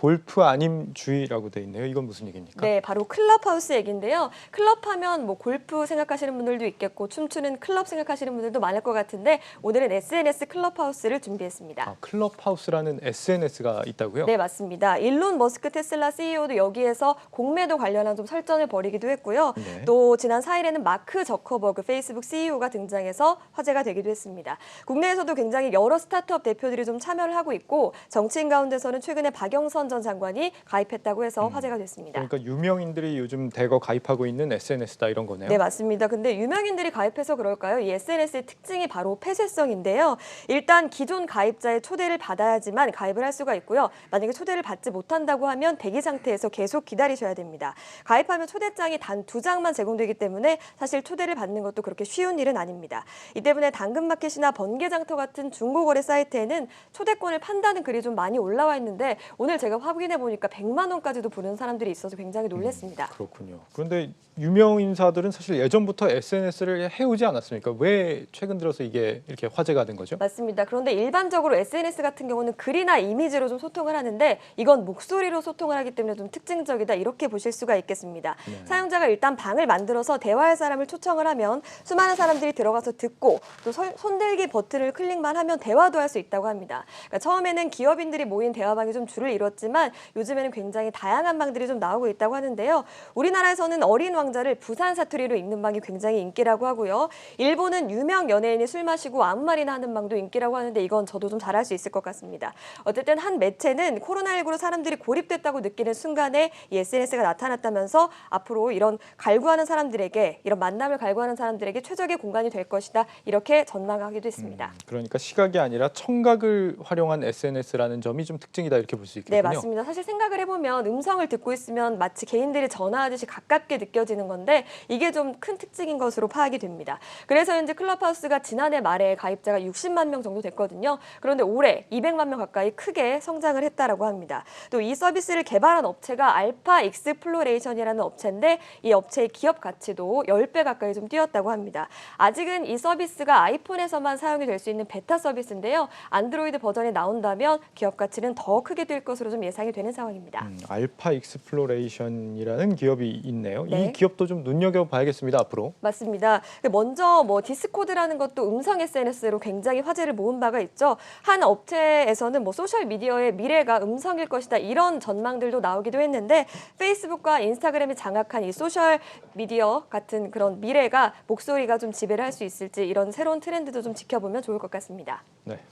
골프 아님주의라고 돼 있네요. 이건 무슨 얘기입니까? 네, 바로 클럽하우스 얘기인데요. 클럽하면 뭐 골프 생각하시는 분들도 있겠고 춤추는 클럽 생각하시는 분들도 많을 것 같은데 오늘은 SNS 클럽하우스를 준비했습니다. 아, 클럽하우스라는 SNS가 있다고요? 네, 맞습니다. 일론 머스크 테슬라 CEO도 여기에서 공매도 관련한 좀 설전을 벌이기도 했고요. 네. 또 지난 4일에는 마크 저커버그 페이스북 CEO가 등장해서 화제가 되기도 했습니다. 국내에서도 굉장히 여러 스타트업 대표들이 좀 참여를 하고 있고 정치인 가운데서는 최근에 박영선 전 장관이 가입했다고 해서 화제가 됐습니다. 그러니까 유명인들이 요즘 대거 가입하고 있는 SNS다 이런 거네요. 네, 맞습니다. 근데 유명인들이 가입해서 그럴까요? 이 SNS의 특징이 바로 폐쇄성인데요. 일단 기존 가입자의 초대를 받아야지만 가입을 할 수가 있고요. 만약에 초대를 받지 못한다고 하면 대기 상태에서 계속 기다리셔야 됩니다. 가입하면 초대장이 단 2장만 제공되기 때문에 사실 초대를 받는 것도 그렇게 쉬운 일은 아닙니다. 이 때문에 당근마켓이나 번개장터 같은 중고거래 사이트에는 초대권을 판다는 글이 좀 많이 올라와 있는데 오늘 제가 확인해 보니까 100만 원까지도 부르는 사람들이 있어서 굉장히 놀랐습니다. 그렇군요. 그런데 유명 인사들은 사실 예전부터 SNS를 해오지 않았습니까? 왜 최근 들어서 이게 이렇게 화제가 된 거죠? 맞습니다. 그런데 일반적으로 SNS 같은 경우는 글이나 이미지로 좀 소통을 하는데 이건 목소리로 소통을 하기 때문에 좀 특징적이다 이렇게 보실 수가 있겠습니다. 네. 사용자가 일단 방을 만들어서 대화할 사람을 초청을 하면 수많은 사람들이 들어가서 듣고 또 손들기 버튼을 클릭만 하면 대화도 할 수 있다고 합니다. 그러니까 처음에는 기업인들이 모인 대화방이 좀 줄을 이뤘지만 요즘에는 굉장히 다양한 방들이 좀 나오고 있다고 하는데요. 우리나라에서는 어린 왕자를 부산 사투리로 읽는 방이 굉장히 인기라고 하고요. 일본은 유명 연예인이 술 마시고 아무 말이나 하는 방도 인기라고 하는데 이건 저도 좀 잘할 수 있을 것 같습니다. 어쨌든 한 매체는 코로나19로 사람들이 고립됐다고 느끼는 순간에 이 SNS가 나타났다면서 앞으로 이런 갈구하는 사람들에게 이런 만남을 갈구하는 사람들에게 최적의 공간이 될 것이다 이렇게 전망하기도 했습니다. 그러니까 시각이 아니라 청각을 활용한 SNS라는 점이 좀 특징이다 이렇게 볼 수 있겠군요. 네, 맞습니다. 사실 생각을 해보면 음성을 듣고 있으면 마치 개인들이 전화하듯이 가깝게 느껴지는 건데 이게 좀 큰 특징인 것으로 파악이 됩니다. 그래서 현재 클럽하우스가 지난해 말에 가입자가 60만 명 정도 됐거든요. 그런데 올해 200만 명 가까이 크게 성장을 했다라고 합니다. 또 이 서비스를 개발한 업체가 알파 익스플로레이션이라는 업체인데 이 업체의 기업 가치도 10배 가까이 좀 뛰었다고 합니다. 아직은 이 서비스가 아이폰에서만 사용이 될 수 있는 베타 서비스인데요. 안드로이드 버전이 나온다면 기업 가치는 더 크게 뛸 것으로 좀 예상이 되는 상황입니다. 알파 익스플로레이션이라는 기업이 있네요. 네. 이 기업도 좀 눈여겨봐야겠습니다 앞으로. 맞습니다. 먼저 뭐 디스코드라는 것도 음성 SNS로 굉장히 화제를 모은 바가 있죠. 한 업체에서는 뭐 소셜 미디어의 미래가 음성일 것이다 이런 전망들도 나오기도 했는데 페이스북과 인스타그램이 장악한 이 소셜 미디어 같은 그런 미래가 목소리가 좀 지배를 할 수 있을지 이런 새로운 트렌드도 좀 지켜보면 좋을 것 같습니다. 네,